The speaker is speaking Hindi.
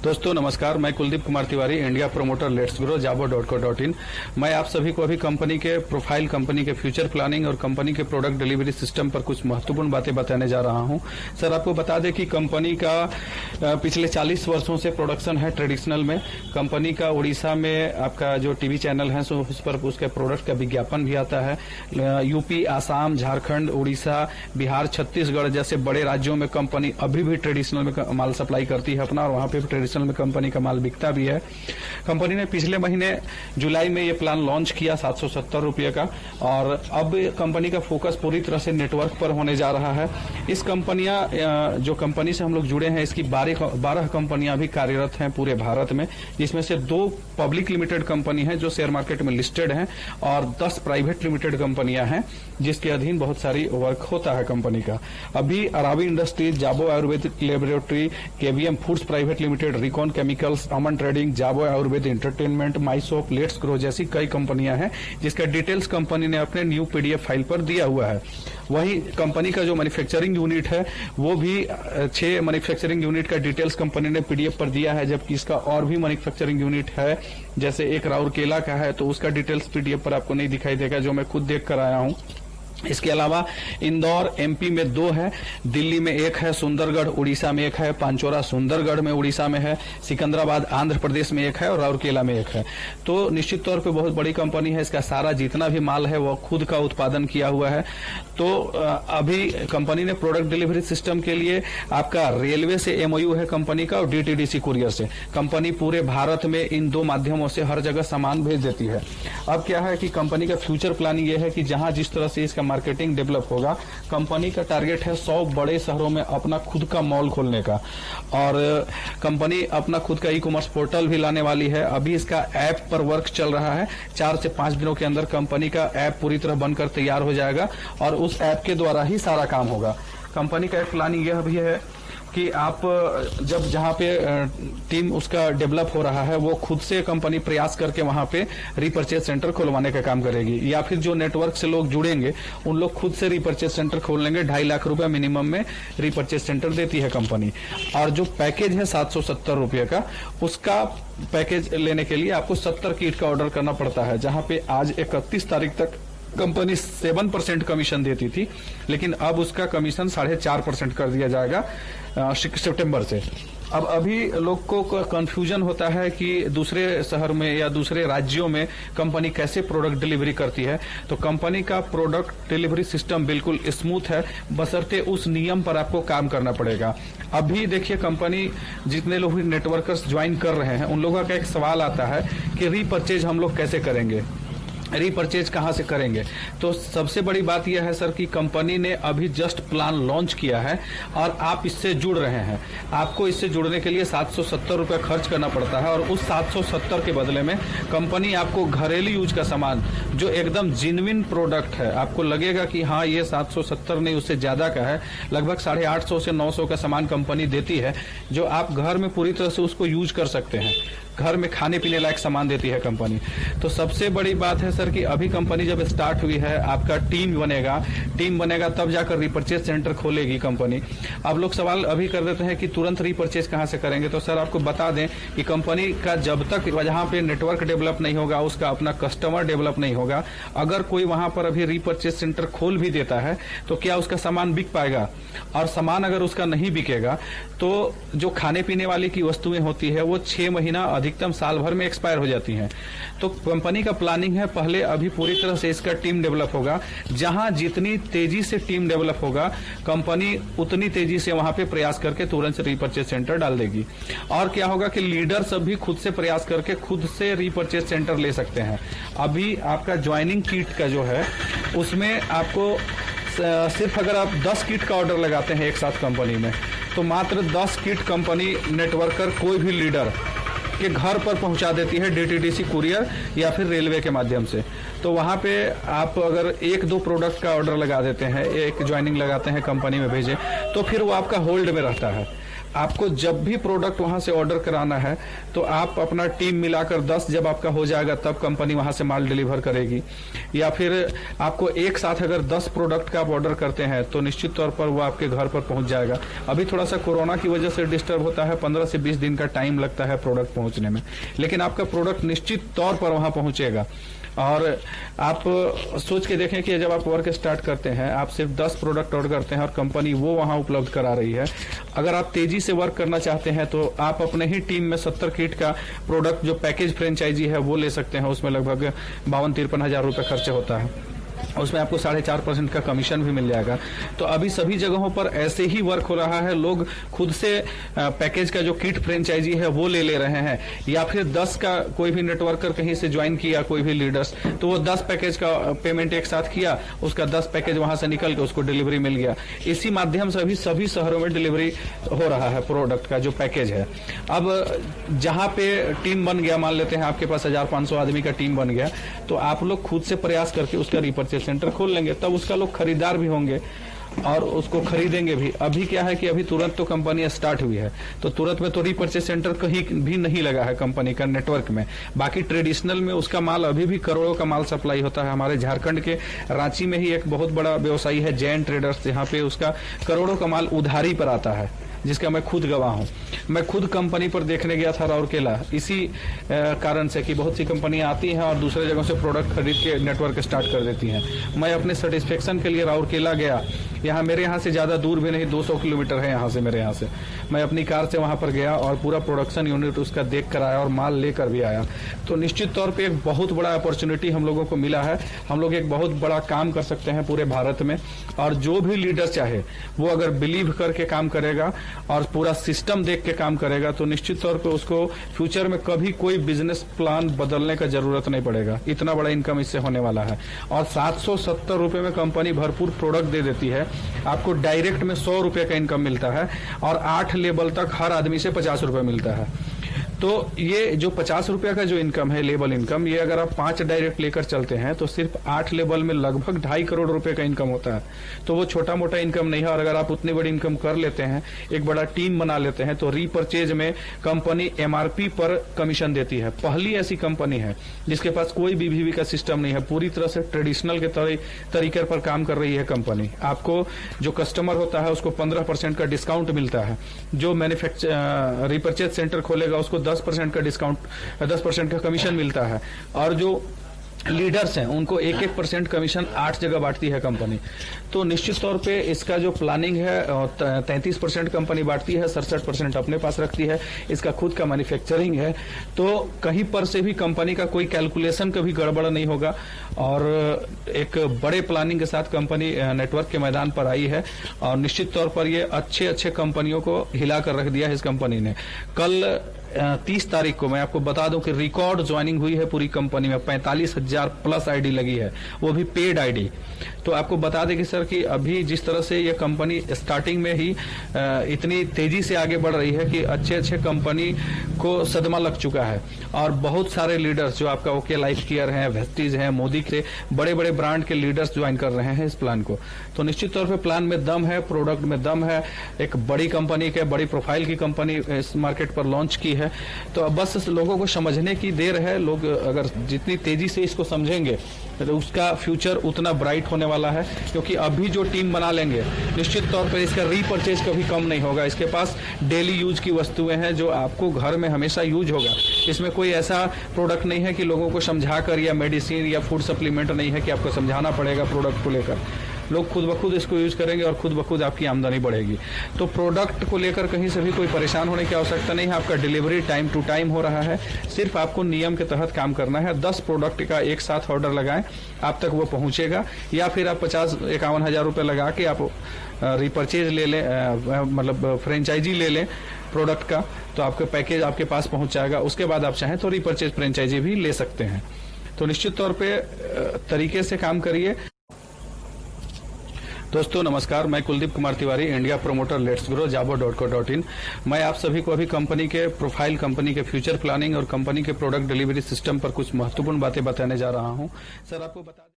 दोस्तों नमस्कार, मैं Kuldeep Kumar Tiwari, India promoter let's grow jabo.co.in। मैं आप सभी को अभी कंपनी के प्रोफाइल, कंपनी के फ्यूचर प्लानिंग और कंपनी के प्रोडक्ट डिलीवरी सिस्टम पर कुछ महत्वपूर्ण बातें बताने जा रहा हूं। सर, आपको बता दें कि कंपनी का पिछले 40 वर्षों से प्रोडक्शन है ट्रेडिशनल में। कंपनी का उड़ीसा में आपका जो टीवी चैनल है उस पर उसके प्रोडक्ट का विज्ञापन भी आता है। यूपी, आसाम, झारखंड, उड़ीसा, बिहार, छत्तीसगढ़ जैसे बड़े राज्यों में कंपनी अभी भी ट्रेडिशनल में माल सप्लाई करती है अपना, और वहां पे ट्रेडिशनल में कंपनी का माल बिकता भी है। कंपनी ने पिछले महीने जुलाई में ये प्लान लॉन्च किया 770 रुपये का, और अब कंपनी का फोकस पूरी तरह से नेटवर्क पर होने जा रहा है। इस कंपनियां जो कंपनी से हम लोग जुड़े हैं, इसकी 12 कंपनियां भी कार्यरत हैं पूरे भारत में, जिसमें से 2 पब्लिक लिमिटेड कंपनी है जो शेयर मार्केट में लिस्टेड हैं, और 10 प्राइवेट लिमिटेड कंपनियां हैं जिसके अधीन बहुत सारी वर्क होता है कंपनी का। अभी Aravi industries, Jabo Ayurvedic laboratory, KVM foods private limited, recon chemicals, Aman trading, Jabo Ayurveda entertainment, माइसोप, लेट्स ग्रो जैसी कई कंपनियां हैं जिसका डिटेल्स कंपनी ने अपने न्यू पीडीएफ फाइल पर दिया हुआ है। वहीं कंपनी का जो मैन्युफैक्चरिंग यूनिट है वो भी 6 मैन्युफैक्चरिंग यूनिट का डिटेल्स कंपनी ने पीडीएफ पर दिया है, जबकि इसका और भी मैन्युफैक्चरिंग यूनिट है, जैसे एक राउरकेला का है तो उसका डिटेल्स पीडीएफ पर आपको नहीं दिखाई देगा, जो मैं खुद देख कर आया हूं। इसके अलावा इंदौर एमपी में 2 है, दिल्ली में 1 है, सुंदरगढ़ उड़ीसा में 1 है, पांचोरा सुंदरगढ़ में उड़ीसा में है, सिकंदराबाद आंध्र प्रदेश में 1 है और राउरकेला में 1 है। तो निश्चित तौर पे बहुत बड़ी कंपनी है। इसका सारा जितना भी माल है वो खुद का उत्पादन किया हुआ है। तो अभी कंपनी ने प्रोडक्ट डिलीवरी सिस्टम के लिए आपका रेलवे से एमओयू है कंपनी का, और डीटीडीसी कुरियर से। कंपनी पूरे भारत में इन 2 माध्यमों से हर जगह सामान भेज देती है। अब क्या है कि कंपनी का फ्यूचर प्लानिंग ये है कि जहां जिस तरह से इसका मार्केटिंग डेवलप होगा, कंपनी का टारगेट है 100 बड़े शहरों में अपना खुद का मॉल खोलने का, और कंपनी अपना खुद का ई-कॉमर्स पोर्टल भी लाने वाली है। अभी इसका ऐप पर वर्क चल रहा है। 4 से 5 दिनों के अंदर कंपनी का ऐप पूरी तरह बनकर तैयार हो जाएगा और उस ऐप के द्वारा ही सारा काम होगा। कंपनी का एक प्लानिंग यह भी है कि आप जब जहां पे टीम उसका डेवलप हो रहा है, वो खुद से कंपनी प्रयास करके वहां पे रीपर्चेज सेंटर खुलवाने का काम करेगी, या फिर जो नेटवर्क से लोग जुड़ेंगे उन लोग खुद से रीपर्चेज सेंटर खोल लेंगे। 2.5 लाख रुपया मिनिमम में रीपर्चेज सेंटर देती है कंपनी। और जो पैकेज है 770 रुपये का, उसका पैकेज लेने के लिए आपको 70 किट का ऑर्डर करना पड़ता है, जहां पे आज 31 तारीख तक कंपनी 7% कमीशन देती थी, लेकिन अब उसका कमीशन 4.5% कर दिया जाएगा सितंबर से। अब अभी लोग को कंफ्यूजन होता है कि दूसरे शहर में या दूसरे राज्यों में कंपनी कैसे प्रोडक्ट डिलीवरी करती है। तो कंपनी का प्रोडक्ट डिलीवरी सिस्टम बिल्कुल स्मूथ है, बशर्ते उस नियम पर आपको काम करना पड़ेगा। अभी देखिए, कंपनी जितने लोग नेटवर्कर्स ज्वाइन कर रहे हैं उन लोगों का एक सवाल आता है कि रीपर्चेज हम लोग कैसे करेंगे, रीपर्चेज कहां से करेंगे। तो सबसे बड़ी बात यह है सर कि कंपनी ने अभी जस्ट प्लान लॉन्च किया है और आप इससे जुड़ रहे हैं। आपको इससे जुड़ने के लिए 770 रुपये खर्च करना पड़ता है, और उस 770 के बदले में कंपनी आपको घरेलू यूज का सामान, जो एकदम जेन्युइन प्रोडक्ट है, आपको लगेगा कि हाँ ये 770 नहीं उससे ज्यादा का है, लगभग 850 से 900 का सामान कंपनी देती है, जो आप घर में पूरी तरह से उसको यूज कर सकते हैं। घर में खाने पीने लायक सामान देती है कंपनी। तो सबसे बड़ी बात है सर कि अभी कंपनी जब स्टार्ट हुई है, आपका टीम बनेगा तब जाकर रीपर्चेज सेंटर खोलेगी कंपनी। अब लोग सवाल अभी कर देते हैं कि तुरंत रीपर्चेज कहां से करेंगे। तो सर आपको बता दें कि कंपनी का जब तक जहां पे नेटवर्क डेवलप नहीं होगा, उसका अपना कस्टमर डेवलप नहीं होगा, अगर कोई वहां पर अभी रीपर्चेज सेंटर खोल भी देता है तो क्या उसका सामान बिक पाएगा। और सामान अगर उसका नहीं बिकेगा तो जो खाने पीने वाली की वस्तुएं होती है वो 6 महीना अधिकतम साल भर में एक्सपायर हो जाती हैं। तो कंपनी का प्लानिंग है, पहले अभी पूरी तरह से इसका टीम डेवलप होगा। जहां जितनी तेजी से टीम डेवलप होगा, कंपनी उतनी तेजी से वहां पे प्रयास करके तुरंत से रीपर्चेज सेंटर डाल देगी। और क्या होगा कि लीडर सब भी खुद से प्रयास करके खुद से रीपर्चेज सेंटर ले सकते हैं। अभी आपका ज्वाइनिंग किट का जो है उसमें आपको सिर्फ अगर आप 10 किट का ऑर्डर लगाते हैं एक साथ कंपनी में, तो मात्र 10 किट कंपनी नेटवर्कर कोई भी लीडर के घर पर पहुंचा देती है, डीटीडीसी कुरियर या फिर रेलवे के माध्यम से। तो वहां पे आप अगर 1-2 प्रोडक्ट का ऑर्डर लगा देते हैं, एक ज्वाइनिंग लगाते हैं कंपनी में भेजे, तो फिर वो आपका होल्ड में रहता है। आपको जब भी प्रोडक्ट वहां से ऑर्डर कराना है तो आप अपना टीम मिलाकर 10 जब आपका हो जाएगा तब कंपनी वहां से माल डिलीवर करेगी। या फिर आपको एक साथ अगर 10 प्रोडक्ट का आप ऑर्डर करते हैं तो निश्चित तौर पर वो आपके घर पर पहुंच जाएगा। अभी थोड़ा सा कोरोना की वजह से डिस्टर्ब होता है, 15 से 20 दिन का टाइम लगता है प्रोडक्ट पहुंचने में, लेकिन आपका प्रोडक्ट निश्चित तौर पर वहां पहुंचेगा। और आप सोच के देखें कि जब आप वर्क स्टार्ट करते हैं, आप सिर्फ 10 प्रोडक्ट ऑर्डर करते हैं और कंपनी वो वहां उपलब्ध करा रही है। अगर आप तेजी से वर्क करना चाहते हैं तो आप अपने ही टीम में 70 किट का प्रोडक्ट जो पैकेज फ्रेंचाइजी है वो ले सकते हैं। उसमें लगभग 52-53 हजार रुपये खर्च होता है, उसमें आपको 4.5% का कमीशन भी मिल जाएगा। तो अभी सभी जगहों पर ऐसे ही वर्क हो रहा है। लोग खुद से पैकेज का जो किट फ्रेंचाइजी है वो ले रहे हैं, या फिर 10 का कोई भी नेटवर्कर कहीं से ज्वाइन किया, कोई भी लीडर्स, तो वो 10 पैकेज का पेमेंट एक साथ किया, उसका 10 पैकेज वहां से निकल के उसको डिलीवरी मिल गया। इसी माध्यम से अभी सभी शहरों में डिलीवरी हो रहा है प्रोडक्ट का जो पैकेज है। अब जहां पे टीम बन गया, मान लेते हैं आपके पास 1500 आदमी का टीम बन गया, तो आप लोग खुद से प्रयास करके उसका रीपरचेज सेंटर खोल लेंगे, तब उसका लोग खरीदार भी होंगे और उसको खरीदेंगे भी। अभी क्या है कि अभी तुरंत तो कंपनी स्टार्ट हुई है, तो तुरंत में तो रीपरचेज सेंटर कहीं भी नहीं लगा है कंपनी का नेटवर्क में। बाकी ट्रेडिशनल में उसका माल अभी भी करोड़ों का माल सप्लाई होता है। हमारे झारखंड के रांची में ही एक बहुत बड़ा व्यवसायी है जैन ट्रेडर्स, जहाँ पे उसका करोड़ों का माल उधारी पर आता है, जिसका मैं खुद गवाह हूं। मैं खुद कंपनी पर देखने गया था राउरकेला, इसी कारण से कि बहुत सी कंपनियां आती हैं और दूसरे जगहों से प्रोडक्ट खरीद के नेटवर्क स्टार्ट कर देती हैं। मैं अपने सेटिस्फेक्शन के लिए राउरकेला गया। यहाँ मेरे यहाँ से ज्यादा दूर भी नहीं, 200 किलोमीटर है यहाँ से, मेरे यहाँ से। मैं अपनी कार से वहां पर गया और पूरा प्रोडक्शन यूनिट उसका देख कर आया और माल लेकर भी आया। तो निश्चित तौर पर एक बहुत बड़ा अपॉर्चुनिटी हम लोगों को मिला है। हम लोग एक बहुत बड़ा काम कर सकते हैं पूरे भारत में, और जो भी लीडर चाहे वो अगर बिलीव करके काम करेगा और पूरा सिस्टम देख के काम करेगा तो निश्चित तौर पे उसको फ्यूचर में कभी कोई बिजनेस प्लान बदलने का जरूरत नहीं पड़ेगा। इतना बड़ा इनकम इससे होने वाला है। और 770 रुपए में कंपनी भरपूर प्रोडक्ट दे देती है। आपको डायरेक्ट में 100 रुपए का इनकम मिलता है और 8 लेवल तक हर आदमी से 50 रुपए मिलता है। तो ये जो 50 रुपया का जो इनकम है, लेवल इनकम, ये अगर आप 5 डायरेक्ट लेकर चलते हैं तो सिर्फ 8 लेवल में लगभग 2.5 करोड़ रुपए का इनकम होता है। तो वो छोटा मोटा इनकम नहीं है। और अगर आप उतनी बड़ी इनकम कर लेते हैं, एक बड़ा टीम बना लेते हैं, तो रीपरचेज में कंपनी MRP पर कमीशन देती है। पहली ऐसी कंपनी है जिसके पास कोई BBB का सिस्टम नहीं है, पूरी तरह से ट्रेडिशनल के तरीके पर काम कर रही है कंपनी। आपको जो कस्टमर होता है उसको 15% का डिस्काउंट मिलता है। जो रीपरचेज सेंटर खोलेगा उसको 10% का डिस्काउंट, 10% का कमीशन मिलता है। और जो लीडर्स हैं उनको 1% कमीशन 8 जगह बांटती है कंपनी। तो निश्चित तौर पे इसका जो प्लानिंग है 33% कंपनी बांटती है, 67% अपने पास रखती है। इसका खुद का मैन्युफैक्चरिंग है, तो कहीं पर से भी कंपनी का कोई कैलकुलेशन कभी गड़बड़ नहीं होगा। और एक बड़े प्लानिंग के साथ कंपनी नेटवर्क के मैदान पर आई है और निश्चित तौर पर ये अच्छे कंपनियों को हिलाकर रख दिया है इस कंपनी ने। कल 30 तारीख को मैं आपको बता दूं कि रिकॉर्ड ज्वाइनिंग हुई है पूरी कंपनी में। 45,000 प्लस आईडी लगी है, वो भी पेड आईडी। तो आपको बता दें कि सर कि अभी जिस तरह से ये कंपनी स्टार्टिंग में ही इतनी तेजी से आगे बढ़ रही है कि अच्छे कंपनी को सदमा लग चुका है। और बहुत सारे लीडर्स जो आपका ओके लाइफ केयर है, वेस्टीज है, मोदी के बड़े बड़े ब्रांड के लीडर्स ज्वाइन कर रहे हैं इस प्लान को। तो निश्चित तौर पर प्लान में दम है, प्रोडक्ट में दम है। एक बड़ी कंपनी के, बड़ी प्रोफाइल की कंपनी इस मार्केट पर लॉन्च की है। तो अब बस लोगों को समझने की देर है। लोग अगर जितनी तेजी से इसको समझेंगे तो उसका फ्यूचर उतना ब्राइट होने वाला है। क्योंकि अभी जो टीम बना लेंगे निश्चित तौर पर इसका रीपरचेज कभी कम नहीं होगा। इसके पास डेली यूज की वस्तुएं हैं जो आपको घर में हमेशा यूज होगा। इसमें कोई ऐसा प्रोडक्ट नहीं है कि लोगों को समझाकर, या मेडिसिन या फूड सप्लीमेंट नहीं है कि आपको समझाना पड़ेगा प्रोडक्ट को लेकर। लोग खुद ब खुद इसको यूज करेंगे और खुद ब खुद आपकी आमदनी बढ़ेगी। तो प्रोडक्ट को लेकर कहीं से भी कोई परेशान होने की आवश्यकता नहीं है। आपका डिलीवरी टाइम टू टाइम हो रहा है। सिर्फ आपको नियम के तहत काम करना है। 10 प्रोडक्ट का एक साथ ऑर्डर लगाएं, आप तक वो पहुंचेगा। या फिर आप 50-51 हजार रुपए लगा के आप रिपरचेज ले लें, मतलब फ्रेंचाइजी ले लें प्रोडक्ट का, तो आपका पैकेज आपके पास पहुंच जाएगा। उसके बाद आप चाहें तो रिपरचेज फ्रेंचाइजी भी ले सकते हैं। तो निश्चित तौर पर तरीके से काम करिए। दोस्तों नमस्कार, मैं Kuldeep Kumar Tiwari, India promoter let's grow jabo.co.in। मैं आप सभी को अभी कंपनी के प्रोफाइल, कंपनी के फ्यूचर प्लानिंग और कंपनी के प्रोडक्ट डिलीवरी सिस्टम पर कुछ महत्वपूर्ण बातें बताने जा रहा हूं। सर आपको बता